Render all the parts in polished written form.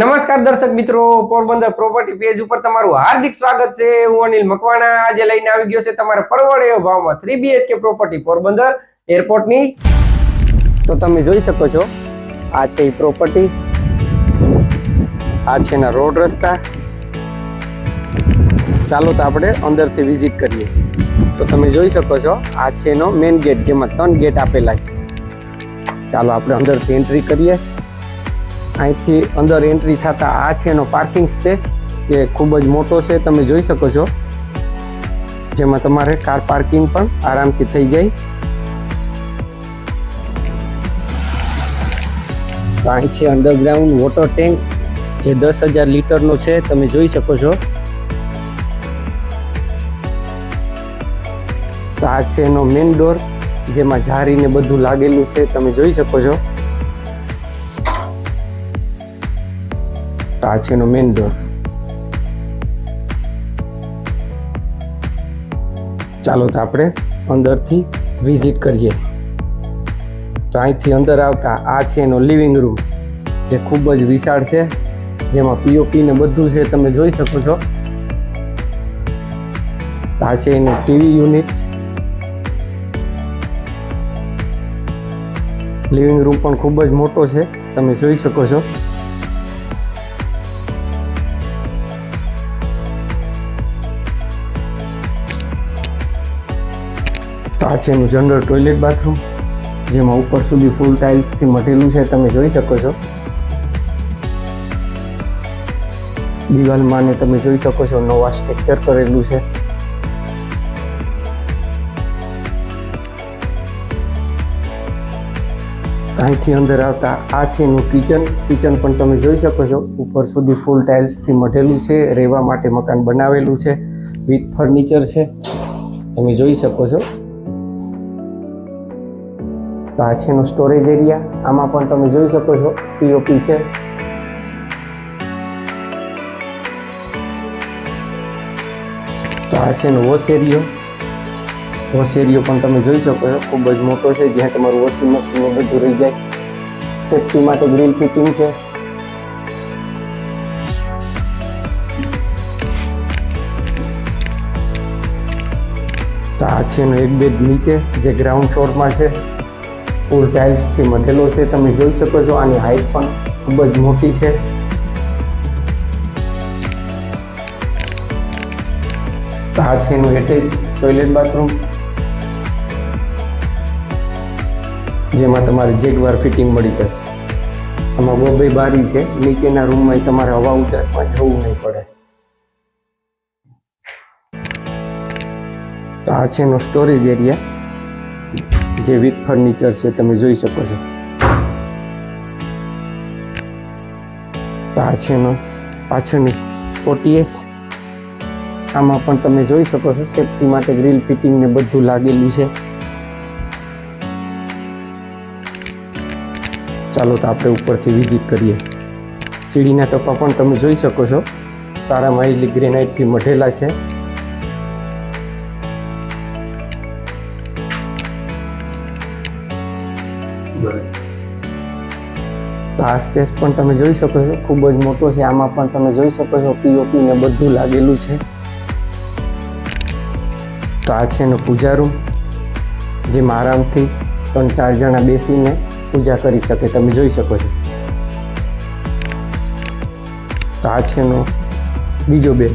નમસ્કાર દર્શક મિત્રો, પોરબંદર પ્રોપર્ટી પેજ ઉપર તમારું હાર્દિક સ્વાગત છે। હું અનિલ મકવાણા આજે લઈને આવી ગયો છે તમારા પરવડે એવા ભાવમાં 3 BHK પ્રોપર્ટી પોરબંદર એરપોર્ટની। તો તમે જોઈ શકો છો, આ છે એ પ્રોપર્ટી, આ છે ના રોડ રસ્તા। ચાલો તો આપણે અંદરથી વિઝિટ કરીએ। તો તમે જોઈ શકો છો, આ છે એનો મેઇન ગેટ, જેમાં 3 ગેટ આપેલા છે। ચાલો આપણે અંદરથી એન્ટ્રી કરીએ। અહીંથી અંદર એન્ટ્રી થતા આ છે એનો પાર્કિંગ સ્પેસ, જે ખૂબ જ મોટો છે, તમે જોઈ શકો છો, જેમાં તમારે કાર પાર્કિંગ પણ આરામથી થઈ જાય। તો અહીં છે અંડરગ્રાઉન્ડ વોટર ટેન્ક, જે 10,000 લીટરનો છે, તમે જોઈ શકો છો। તો આ છે એનો મેઇન ડોર, જેમાં જારીને બધું લાગેલું છે, તમે જોઈ શકો છો। આ છે એનો મેઇન ડોર। ચાલો તો આપણે અંદરથી વિઝિટ કરીએ। તો અહીંથી અંદર આવતા આ છે એનો લિવિંગ રૂમ, જે ખૂબ જ વિશાળ છે, જેમાં પીઓપી ને બધું છે, તમે જોઈ શકો છો। આ છે એનું ટીવી યુનિટ। લિવિંગ રૂમ પણ ખૂબ જ મોટો છે, તમે જોઈ શકો છો। આ છે એનું જનરલ ટોયલેટ બાથરૂમ, જેમાં ઉપર સુધી ફૂલ ટાઇલ્સથી મઢેલું છે, તમે જોઈ શકો છો। દિવાલમાં ને તમે જોઈ શકો છો, નવા સ્ટ્રક્ચર કરેલું છે। અહીંથી અંદર આવતા આ છે એનું કિચન પણ તમે જોઈ શકો છો, ઉપર સુધી ફૂલ ટાઇલ્સથી મઢેલું છે, રહેવા માટે મકાન બનાવેલું છે, વિથ ફર્નિચર છે, તમે જોઈ શકો છો। તો આ છે એનો સ્ટોરેજ એરિયા, આમાં પણ તમે જોઈ શકો છો, પીઓપી છે। તો આ છે એનો વોશ એરિયો પણ તમે જોઈ શકો છો, ખૂબ જ મોટો છે, જ્યાં તમારું વોશિંગ મશીન ને બધું રહી જાય। સેફટી માટે ગ્રીલ ફિટિંગ છે। તો આ છે એનો એક બેડ નીચે, જે ગ્રાઉન્ડ ફ્લોરમાં છે, ફૂલ ટાઇલ્સથી મઢેલો છે, તમે જોઈ શકો છો। આની હાઈટ પણ ખૂબ જ મોટી છે। તો આ છે એનું એટેચ ટોયલેટ બાથરૂમ, જેમાં તમારે જેગવાર ફિટિંગ મળી જશે। આમાં 2 બારી છે, નીચેના રૂમમાં તમારે હવા ઉજાસમાં જવું નહીં પડે। તો આ છે એનો સ્ટોરેજ એરિયા, જે વિથ ફર્નિચર છે, તમે જોઈ શકો છો। તો આ છે એનો પાછળની ઓટીએસ, આમાં પણ તમે જોઈ શકો છો, સેફટી માટે ગ્રીલ ફિટિંગ ને બધું લાગેલું છે। ચાલો તો આપણે ઉપરથી વિઝિટ કરીએ। સીડીના ટપ્પા પણ તમે જોઈ શકો છો, સારા માહિલી ગ્રેનાઇટથી મઢેલા છે। તો આ સ્પેસ પણ તમે જોઈ શકો છો, ખૂબ જ મોટો છે, આમાં પણ તમે જોઈ શકો છો, પીઓપી ને બધું લાગેલું છે। તો આ છે એનો પૂજા રૂમ, જેમાં આરામથી 3-4 જણા બેસીને પૂજા કરી શકે, તમે જોઈ શકો છો। તો આ છે એનો બીજો બેડ,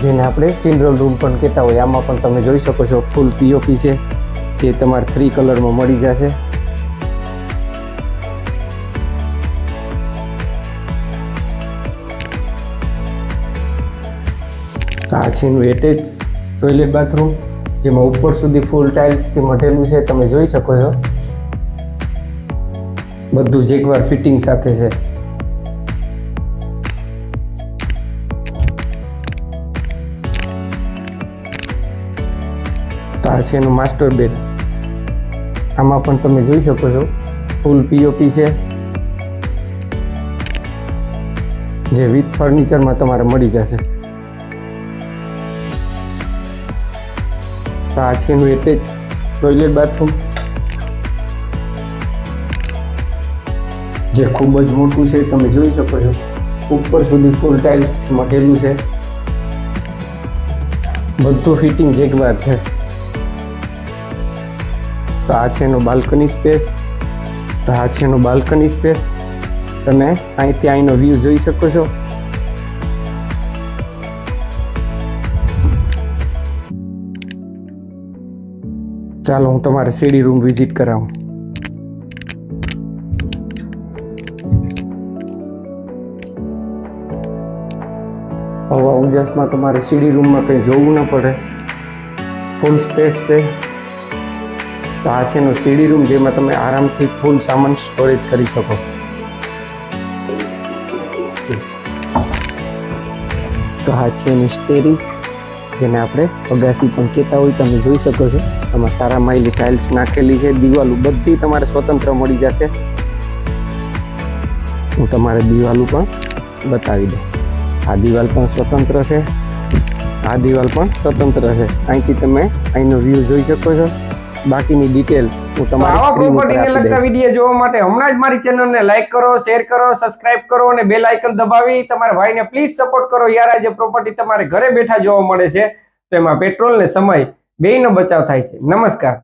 જેને આપણે ચિલ્ડ્રન રૂમ પણ કહેતા હોય, આમાં પણ તમે જોઈ શકો છો, ફૂલ પીઓપી છે, જે તમારે 3 કલરમાં મળી જશે। તો આ છે એનું એટેચ ટોયલેટ બાથરૂમ, જેમાં ઉપર સુધી ફૂલ ટાઇલ્સથી મઢેલું છે, તમે જોઈ શકો છો, બધું જેગવાર ફિટિંગ સાથે છે। તો આ છે એનું માસ્ટર બેડ, આમાં પણ તમે જોઈ શકો છો, ફૂલ પીઓપી છે, જે વિથ ફર્નિચરમાં તમારે મળી જશે। તો આ છે એનું એટેચ ટોયલેટ બાથરૂમ, જે ખૂબ જ મોટું છે, તમે જોઈ શકો છો। ઉપર સુધી ફૂલ ટાઇલ્સ થી મટેલું છે, બધું ફિટિંગ જેગવાર છે. તો આ છે એનો બાલ્કની સ્પેસ. તો આ છે એનો બાલ્કની સ્પેસ. તમે અહીંથી અહીંનો વ્યૂ જોઈ શકો છો. ચાલો હું તમારે સીડી રૂમ વિઝિટ કરાવું. હવા ઉજાસમાં તમારે સીડી રૂમમાં કંઈ જોવું ન પડે, ફૂલ સ્પેસ છે. તો આ છે એનો સીડી રૂમ, જેમાં તમે આરામથી ફૂલ સામાન સ્ટોરેજ કરી શકો. તો આ છે એની સ્ટેરીઝ, જેને આપણે અગાસી પણ કહેતા હોય. તમે જોઈ શકો છો આમાં સારા માઇલી ટાઇલ્સ નાખેલી છે. દિવાલો બધી તમારે સ્વતંત્ર મળી જશે. હું તમારે દિવાલો પણ બતાવી દઉં. આ દિવાલ પણ સ્વતંત્ર છે, આ દિવાલ પણ સ્વતંત્ર છે. અહીંથી તમે અહીંનો વ્યૂ જોઈ શકો છો. બાકીની ડિટેલ હું તમારી સ્ક્રીન ઉપર આપી દઈશ. લગતા વિડીયો જોવા માટે હમણાં જ મારી ચેનલને લાઈક કરો, શેર કરો, સબસ્ક્રાઇબ કરો અને બેલ આઇકન દબાવી તમારા ભાઈને પ્લીઝ સપોર્ટ કરો. યાર, આ જે પ્રોપર્ટી તમારે ઘરે બેઠા જોવા મળે છે, તો એમાં પેટ્રોલ ને સમય બેયનો બચાવ થાય છે. નમસ્કાર.